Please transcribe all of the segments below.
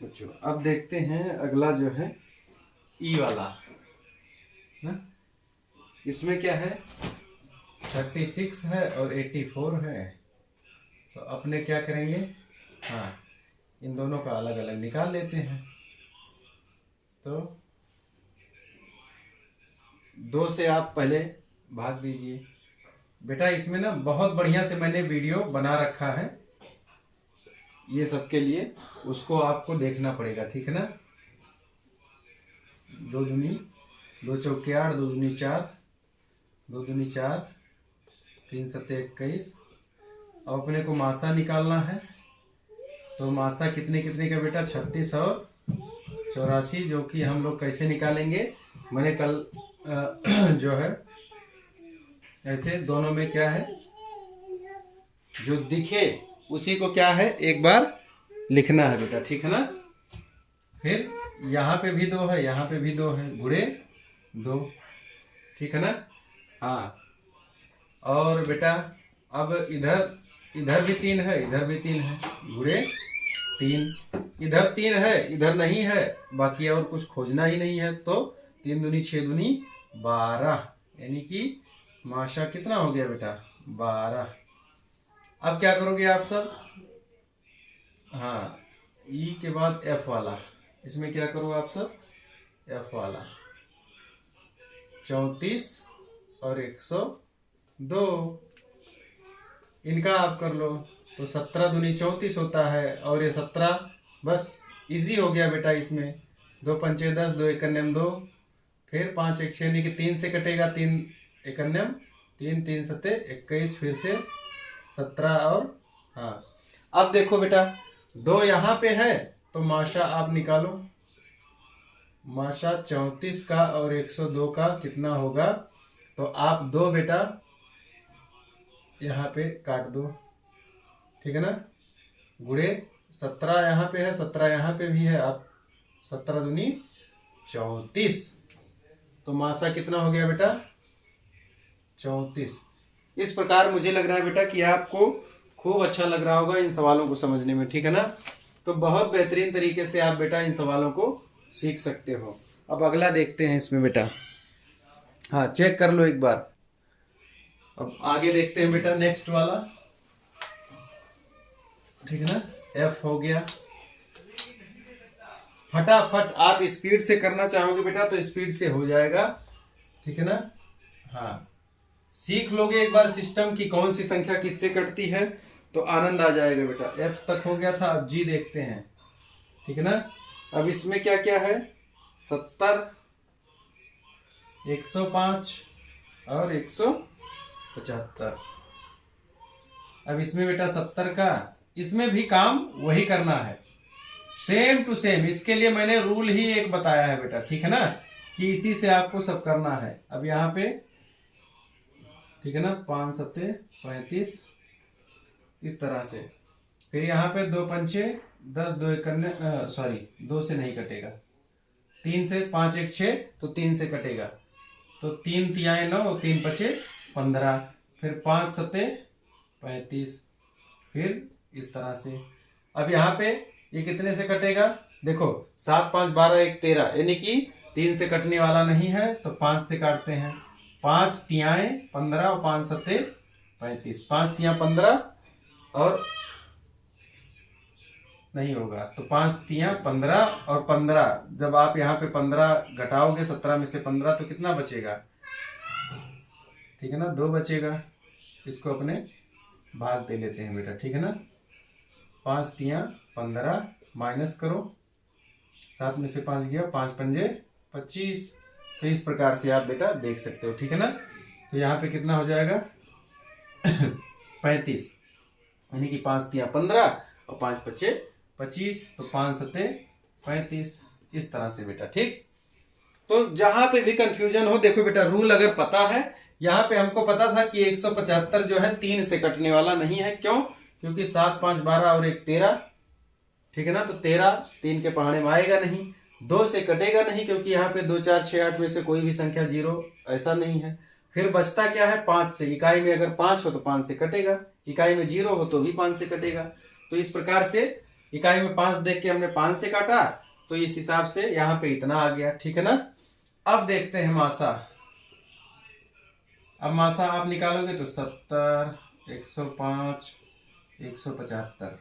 बच्चों अब देखते हैं अगला जो है ई वाला ना। इसमें क्या है, 36 है और 84 है। तो अपने क्या करेंगे, हाँ इन दोनों का अलग अलग निकाल लेते हैं। तो 2 से आप पहले भाग दीजिए बेटा। इसमें ना बहुत बढ़िया से मैंने वीडियो बना रखा है ये सबके लिए, उसको आपको देखना पड़ेगा, ठीक है ना। 2 दूनी 2 चौके 8, 2 दूनी 4, 2 दूनी 4, 3 सत्ते 21। अब अपने को मासा निकालना है। तो मासा कितने कितने का बेटा, 36 और 84, जो कि हम लोग कैसे निकालेंगे, मैंने कल जो है ऐसे दोनों में क्या है जो दिखे उसी को क्या है एक बार लिखना है बेटा, ठीक है ना। फिर यहाँ पे भी 2 है, यहाँ पे भी 2 है, गुणे 2, ठीक है ना। हाँ और बेटा अब इधर इधर भी 3 है, इधर भी 3 है, गुणे 3। इधर 3 है, इधर नहीं है, बाकी और कुछ खोजना ही नहीं है। तो 3 दूनी 6 दूनी 12, यानी कि माशा कितना हो गया बेटा, 12। अब क्या करोगे आप सब, हाँ ई के बाद एफ वाला, इसमें क्या करो आप सब, एफ वाला 34 और 102, इनका आप कर लो। तो 17 दूनी 34 होता है, और ये 17 बस इजी हो गया बेटा। इसमें 2 पंचे 10, 2 एकन्यम 2, फिर 5 एक 6, यानी कि 3 से कटेगा, 3 एकन्यम 3, 3 सत्ते 21, फिर से 17 और हाँ। अब देखो बेटा 2 यहाँ पे है, तो माशा आप निकालो। माशा 34 का और 102 का कितना होगा, तो आप 2 बेटा यहाँ पे काट दो, ठीक है ना। गुणे 17 यहाँ पे है, 17 यहाँ पे भी है, आप 17 दूनी 34। तो मासा कितना हो गया बेटा, 34। इस प्रकार मुझे लग रहा है बेटा कि आपको खूब अच्छा लग रहा होगा इन सवालों को समझने में, ठीक है ना। तो बहुत बेहतरीन तरीके से आप बेटा इन सवालों को सीख सकते हो। अब अगला देखते हैं इसमें बेटा, हाँ चेक कर लो एक बार। अब आगे देखते हैं बेटा नेक्स्ट वाला, ठीक है ना। एफ हो गया, फटाफट आप स्पीड से करना चाहोगे बेटा तो स्पीड से हो जाएगा, ठीक है ना। हाँ सीख लोगे एक बार सिस्टम की कौन सी संख्या किससे कटती है, तो आनंद आ जाएगा बेटा। एफ तक हो गया था, अब जी देखते हैं, ठीक है ना। अब इसमें क्या क्या है, 70, 105 और 175। अब इसमें बेटा 70 का, इसमें भी काम वही करना है, सेम टू सेम। इसके लिए मैंने रूल ही एक बताया है बेटा, ठीक है ना, कि इसी से आपको सब करना है। अब यहाँ पे ठीक है ना, 5 सत्ते 35, इस तरह से। फिर यहाँ पे 2 पंचे 10, 2 एकन्ने सॉरी 2 से नहीं कटेगा, 3 से 5 एक 6, तो 3 से कटेगा। तो 3 तियाएं 9, 3 पचे 15, फिर 5 सत्ते 35, फिर इस तरह से। अब यहाँ पे ये कितने से कटेगा, देखो 7 5 12 1 13, यानी कि 3 से कटने वाला नहीं है, तो 5 से काटते हैं। 5 तियाएं 15 और 5 सत्ते 35, 5 तियां 15 और नहीं होगा, तो 5 तियां 15 और 15, जब आप यहाँ पे 15 घटाओगे 17 में से 15, तो कितना बचेगा, ठीक है ना, 2 बचेगा। इसको अपने भाग दे लेते हैं बेटा, ठीक है ना। 5 तियां 15 माइनस करो, 7 में से 5 गया, 5 पंजे 25। तो इस प्रकार से आप बेटा देख सकते हो, ठीक है ना। तो यहाँ पे कितना हो जाएगा 35, यानी कि 5 तियां 15 और 5 पचे 25, तो 5 सत्ते 35, इस तरह से बेटा, ठीक। तो जहां पे भी कंफ्यूजन हो, देखो बेटा रूल अगर पता है, यहाँ पे हमको पता था कि 175 जो है 3 से कटने वाला नहीं है, क्यों, क्योंकि 7 5 12 और 1 13, ठीक है ना। तो 13 3 के पहाड़े में आएगा नहीं, 2 से कटेगा नहीं, क्योंकि यहाँ पे 2 4 6 8 में से कोई भी संख्या 0 ऐसा नहीं है। फिर बचता क्या है, 5 से। इकाई में अगर 5 हो तो 5 से कटेगा, इकाई में 0 हो तो भी 5 से कटेगा। तो इस प्रकार से इकाई में 5 देख के हमने 5 से काटा, तो इस हिसाब से यहाँ पे इतना आ गया, ठीक है ना। अब देखते हैं मासा। अब मासा आप निकालोगे तो 70, 105, 175,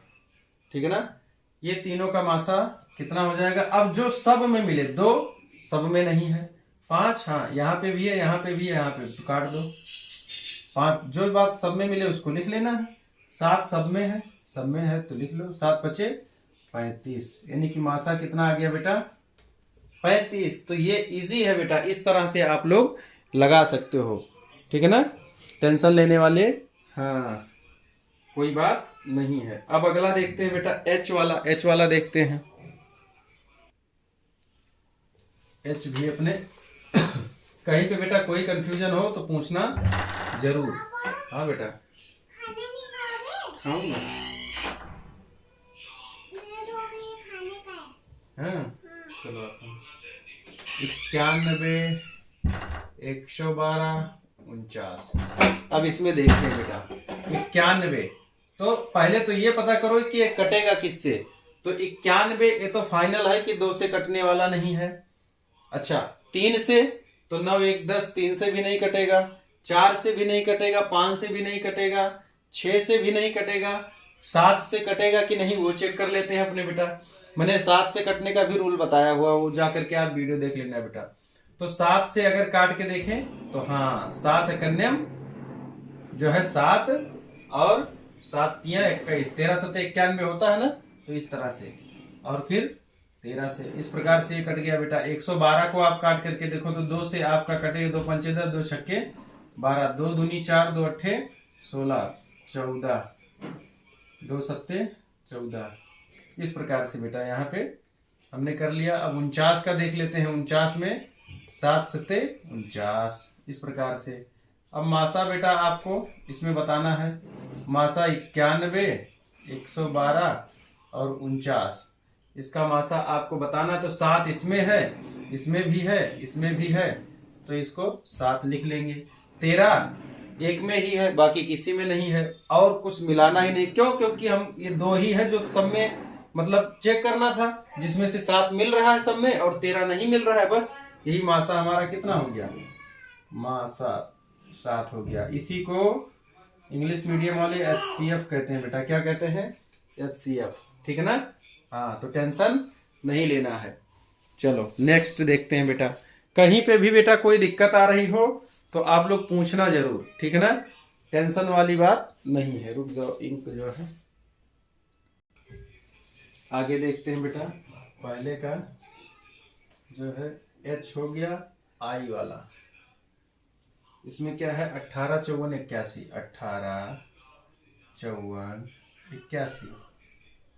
ठीक है ना। ये तीनों का मासा कितना हो जाएगा। अब जो सब में मिले, 2 सब में नहीं है, 5 हाँ यहाँ पे भी है, यहाँ पे भी है, यहाँ पे तो काट दो। 5 जो बात सब में मिले उसको लिख लेना है। 7 सब में है तो लिख लो, 7 बचे 35, यानी कि मासा कितना आ गया बेटा 35। तो ये इजी है बेटा, इस तरह से आप लोग लगा सकते हो, ठीक है ना। टेंशन लेने वाले हाँ कोई बात नहीं है। अब अगला देखते हैं बेटा एच वाला देखते हैं। एच भी अपने कहीं पे बेटा कोई कंफ्यूजन हो तो पूछना जरूर। हाँ बेटा खाऊंगा। हाँ चलो आता हूँ। 91, 112, 49। अब इसमें देखते हैं बेटा 91। तो पहले तो ये पता करो कि ये कटेगा किससे। तो 91 ये तो फाइनल है कि 2 से कटने वाला नहीं है। अच्छा 3 से तो 9 1 10, 3 से भी नहीं कटेगा, 4 से भी नहीं कटेगा, 5 से भी नहीं कटेगा, 6 से भी नहीं कटेगा, 7 से कटेगा कि नहीं वो चेक कर लेते हैं अपने बेटा। मैंने 7 से कटने का भी रूल बताया हुआ, वो जाकर के आप वीडियो देख लेना बेटा। तो 7 से अगर काट के देखें तो हाँ 7 कन्यम जो है 7 और 7 तिया 21, 13 7 91 होता है ना। तो इस तरह से और फिर 13 से इस प्रकार से ये कट गया बेटा। 112 को आप काट करके देखो तो 2 से आपका कटेगा, 2 पंचे 10, 2 छक्के 12, 2 दूनी 4, 2 अट्ठे 16, 14, 2 सत्ते 14। इस प्रकार से बेटा यहाँ पे हमने कर लिया। अब 49 का देख लेते हैं। 49 में 7 सत्ते 49, इस प्रकार से। अब मासा बेटा आपको इसमें बताना है। मासा 91, 112 और 49, इसका मासा आपको बताना। तो 7 इसमें है, इसमें भी है, इसमें भी है, तो इसको 7 लिख लेंगे। 13 एक में ही है, बाकी किसी में नहीं है, और कुछ मिलाना ही नहीं। क्यों? क्योंकि हम ये 2 ही है जो सब में मतलब चेक करना था, जिसमें से 7 मिल रहा है सब में और 13 नहीं मिल रहा है। बस यही मासा हमारा कितना हो गया, मासा 7 हो गया। इसी को इंग्लिश मीडियम वाले HCF कहते हैं बेटा। क्या कहते हैं? HCF, ठीक है ना। हाँ तो टेंशन नहीं लेना है। चलो नेक्स्ट देखते हैं बेटा। कहीं पे भी बेटा कोई दिक्कत आ रही हो तो आप लोग पूछना जरूर, ठीक है ना। टेंशन वाली बात नहीं है। रुक जाओ, इंक जो है आगे देखते हैं बेटा। पहले का जो है H हो गया, I वाला। इसमें क्या है 18 54 81, 18 54 81।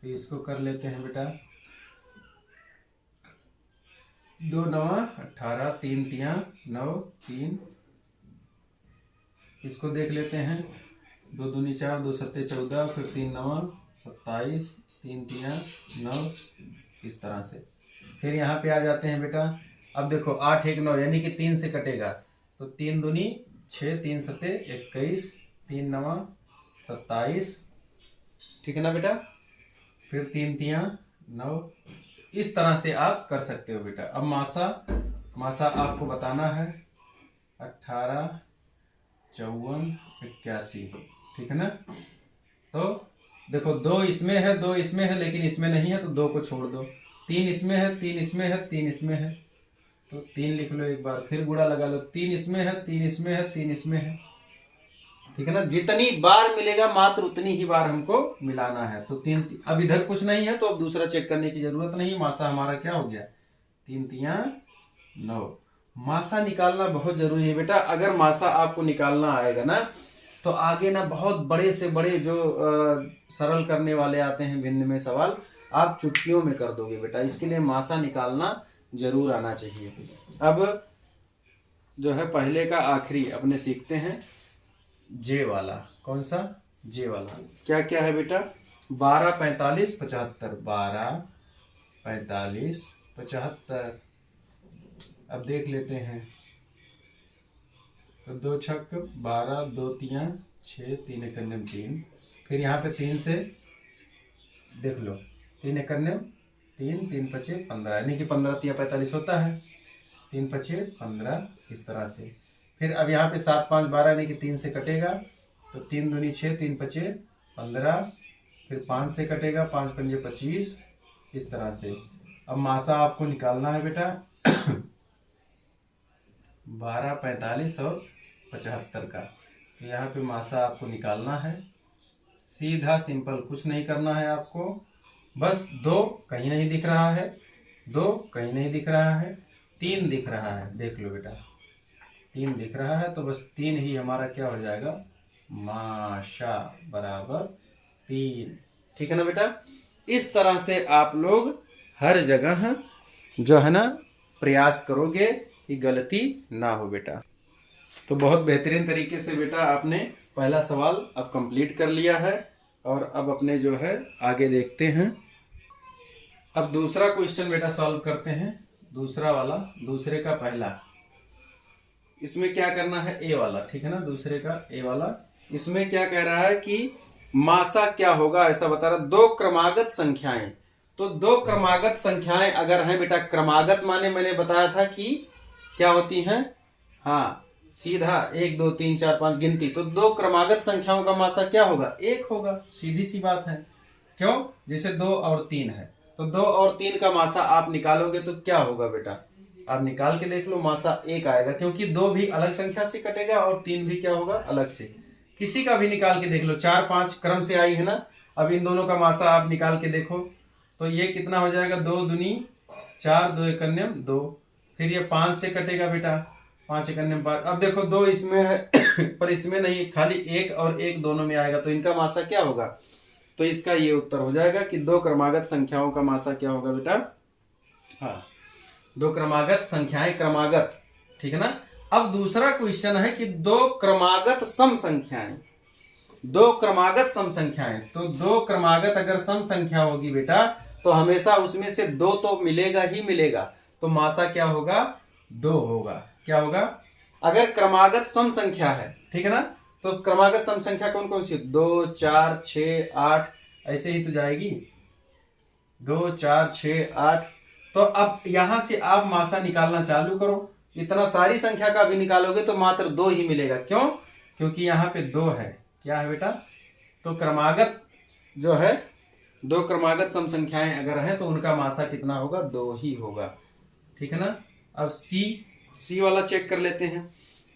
तो इसको कर लेते हैं बेटा। 2 9 18, 3 तिया 9 3। इसको देख लेते हैं। 2 दूनी 4, 2 सत्ते 14, फिर 3 9 27, 3 तिया 9, इस तरह से। फिर यहाँ पे आ जाते हैं बेटा। अब देखो 8 1 9 यानी कि 3 से कटेगा, तो 3 दूनी 6, 3 सत्ते 21, 3 9 27, ठीक है ना बेटा। फिर 3 तिया 9, इस तरह से आप कर सकते हो बेटा। अब मासा आपको बताना है 18 54 81, ठीक है ना। तो देखो 2 इसमें है, 2 इसमें है, लेकिन इसमें नहीं है तो 2 को छोड़ दो। 3 इसमें है, 3 इसमें है, 3 इसमें है, तो 3 लिख लो एक बार। फिर गुणा लगा लो। 3 इसमें है, 3 इसमें है, 3 इसमें है, ठीक है ना। जितनी बार मिलेगा मात्र उतनी ही बार हमको मिलाना है। तो 3 अब इधर कुछ नहीं है तो अब दूसरा चेक करने की जरूरत नहीं। मासा हमारा क्या हो गया 3 तिया 9। मासा निकालना बहुत जरूरी है बेटा। अगर मासा आपको निकालना आएगा ना तो आगे ना बहुत बड़े से बड़े जो सरल करने वाले आते हैं भिन्न में सवाल, आप चुटकियों में कर दोगे बेटा। इसके लिए मासा निकालना जरूर आना चाहिए। अब जो है पहले का आखिरी अपने सीखते हैं जे वाला। कौन सा? जे वाला। क्या क्या है बेटा? 12 45 75, 12 45 75। अब देख लेते हैं। तो 2 छक 12, 2 तिया 6, 3 कन्यम 3। फिर यहाँ पे 3 से देख लो, 3 एकन्य 3, 3 पचे 15, यानी कि 15 तिया 45 होता है। 3 पचे 15 इस तरह से। फिर अब यहाँ पे 7 5 12 यानी कि 3 से कटेगा, तो 3 दूनी 6, 3 पचे 15, फिर 5 से कटेगा, 5 पंजे 25 इस तरह से। अब मासा आपको निकालना है बेटा 12, 45 और 75 का। तो यहाँ पे मासा आपको निकालना है, सीधा सिंपल, कुछ नहीं करना है आपको। बस 2 कहीं नहीं दिख रहा है, 2 कहीं नहीं दिख रहा है, 3 दिख रहा है, देख लो बेटा 3 दिख रहा है, तो बस 3 ही हमारा क्या हो जाएगा, माशा बराबर 3। ठीक है ना बेटा। इस तरह से आप लोग हर जगह जो है ना प्रयास करोगे कि गलती ना हो बेटा। तो बहुत बेहतरीन तरीके से बेटा आपने पहला सवाल अब कंप्लीट कर लिया है, और अब अपने जो है आगे देखते हैं। अब दूसरा क्वेश्चन बेटा सॉल्व करते हैं, दूसरा वाला, दूसरे का पहला। इसमें क्या करना है, ए वाला, ठीक है ना, दूसरे का ए वाला। इसमें क्या कह रहा है कि मासा क्या होगा, ऐसा बता रहा। 2 क्रमागत संख्याएं, तो 2 क्रमागत संख्याएं अगर हैं बेटा, क्रमागत माने मैंने बताया था कि क्या होती हैं, हाँ सीधा 1 2 3 4 5 गिनती। तो 2 क्रमागत संख्याओं का मासा क्या होगा, 1 होगा, सीधी सी बात है। क्यों, जैसे 2 और 3 है, तो 2 और 3 का मासा आप निकालोगे तो क्या होगा बेटा, आप निकाल के देख लो, मासा 1 आएगा, क्योंकि 2 भी अलग संख्या से कटेगा और 3 भी क्या होगा, अलग से। किसी का भी निकाल के देख लो, 4 5 क्रम से आई है ना, अब इन दोनों का मासा आप निकाल के देखो, तो ये कितना हो जाएगा, 2 दूनी 4, 2 एकन्यम 2, फिर ये 5 से कटेगा बेटा, 5 एकन्यम 5। अब देखो 2 इसमें है पर इसमें नहीं, खाली 1 और 1 दोनों में आएगा, तो इनका मासा क्या होगा, तो इसका ये उत्तर हो जाएगा कि 2 क्रमागत संख्याओं का मासा क्या होगा बेटा, हाँ 2 क्रमागत संख्याएं, क्रमागत, ठीक है ना। अब दूसरा क्वेश्चन है कि 2 क्रमागत सम संख्याएं, 2 क्रमागत सम संख्याएं। तो 2 क्रमागत अगर सम संख्या होगी बेटा, तो हमेशा उसमें से 2 तो मिलेगा ही मिलेगा, तो मासा क्या होगा, 2 होगा। क्या होगा, अगर क्रमागत सम संख्या है, ठीक है ना, तो क्रमागत सम संख्या कौन कौन सी, 2 4 6 8 ऐसे ही तो जाएगी, 2 4 6 8। तो अब यहां से आप मासा निकालना चालू करो, इतना सारी संख्या का भी निकालोगे तो मात्र 2 ही मिलेगा। क्यों, क्योंकि यहाँ पे 2 है, क्या है बेटा, तो क्रमागत जो है, 2 क्रमागत सम संख्याएं अगर हैं तो उनका मासा कितना होगा, 2 ही होगा। ठीक है ना। अब सी वाला चेक कर लेते हैं,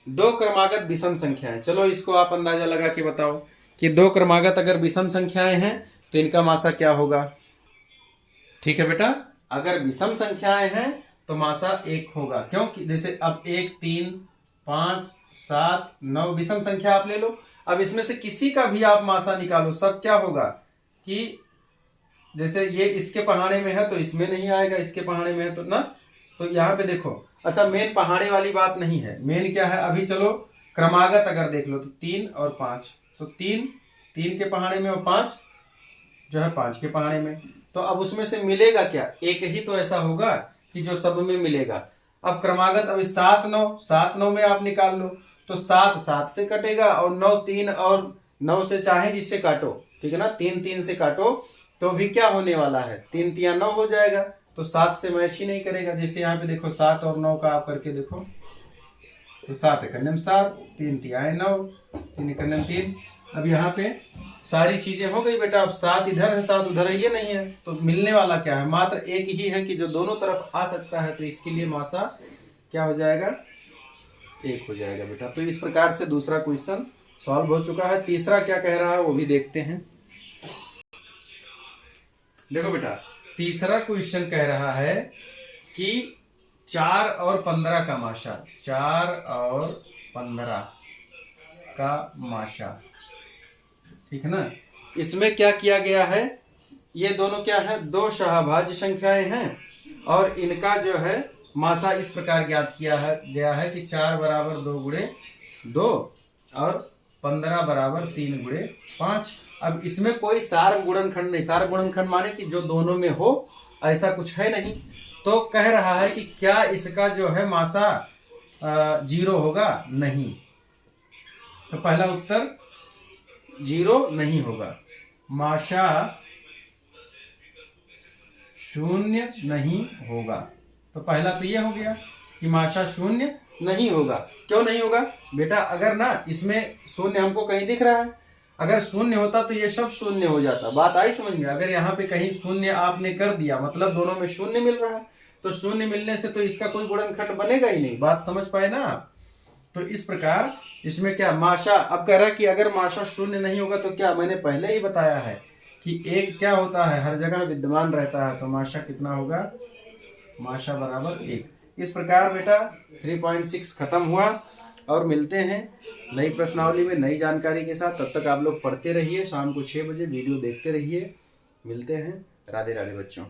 2 क्रमागत विषम संख्याएं। चलो इसको आप अंदाजा लगा के बताओ कि 2 क्रमागत अगर विषम संख्याएं हैं तो इनका मासा क्या होगा। ठीक है बेटा, अगर विषम संख्याएं हैं तो मासा 1 होगा, क्योंकि जैसे अब 1 3 5 7 9 विषम संख्या आप ले लो। अब इसमें से किसी का भी आप मासा निकालो, सब क्या होगा कि जैसे ये इसके पहाड़े में है तो इसमें नहीं आएगा, इसके पहाड़े में है तो ना, तो यहाँ पे देखो, अच्छा मेन पहाड़े वाली बात नहीं है, मेन क्या है, अभी चलो क्रमागत अगर देख लो तो 3 और 5, तो 3 के पहाड़े में और 5 जो है 5 के पहाड़े में, तो अब उसमें से मिलेगा क्या, एक ही तो ऐसा होगा कि जो सब में मिलेगा। अब क्रमागत अभी 7 9 में आप निकाल लो, तो 7 7 से कटेगा और 9 3 और 9 से चाहे जिससे काटो, ठीक है ना, 3 3 से काटो तो भी क्या होने वाला है, 3 3 9 हो जाएगा, तो 7 से मैच ही नहीं करेगा। जैसे यहाँ पे देखो 7 और 9 का आप करके देखो, तो 7 एकन्यम 7, 3 तिहाई 9, 3 एकन्यम 3। अब यहाँ पे सारी चीजें हो गई बेटा, अब 7 इधर है 7 उधर है, ये नहीं है, तो मिलने वाला क्या है, मात्र एक ही है कि जो दोनों तरफ आ सकता है, तो इसके लिए मासा क्या हो जाएगा, 1 हो जाएगा बेटा। तो इस प्रकार से दूसरा क्वेश्चन सॉल्व हो चुका है। तीसरा क्या कह रहा है वो भी देखते हैं। देखो बेटा, तीसरा क्वेश्चन कह रहा है कि 4 और 15 का माशा, 4 और 15 का माशा, ठीक है ना। इसमें क्या किया गया है, ये दोनों क्या है, 2 सहभाज्य संख्याएं हैं और इनका जो है मासा इस प्रकार ज्ञात किया गया है कि 4 बराबर 2 गुणे 2 और 15 बराबर 3 गुणे 5। अब इसमें कोई सार्व गुणनखंड नहीं, सार्व गुणनखंड माने कि जो दोनों में हो, ऐसा कुछ है नहीं। तो कह रहा है कि क्या इसका जो है मासा 0 होगा, नहीं, तो पहला उत्तर 0 नहीं होगा। माशा शून्य नहीं होगा। तो पहला तो ये हो गया कि माशा शून्य नहीं होगा। क्यों नहीं होगा बेटा? अगर ना इसमें शून्य हमको कहीं दिख रहा है, अगर शून्य होता तो ये सब शून्य हो जाता। बात आई समझ में? अगर यहाँ पे कहीं शून्य आपने कर दिया मतलब दोनों में शून्य मिल रहा है, तो शून्य मिलने से तो इसका कोई गुणनखंड बनेगा ही नहीं। बात समझ पाए ना आप? तो इस प्रकार इसमें क्या माशा, अब कह रहा है कि अगर माशा शून्य नहीं होगा तो क्या, मैंने पहले ही बताया है कि एक क्या होता है, हर जगह विद्यमान रहता है। तो माशा कितना होगा? माशा बराबर 1। इस प्रकार बेटा 3.6 खत्म हुआ और मिलते हैं नई प्रश्नावली में नई जानकारी के साथ। तब तक आप लोग पढ़ते रहिए, शाम को 6 बजे वीडियो देखते रहिए। मिलते हैं। राधे राधे बच्चों।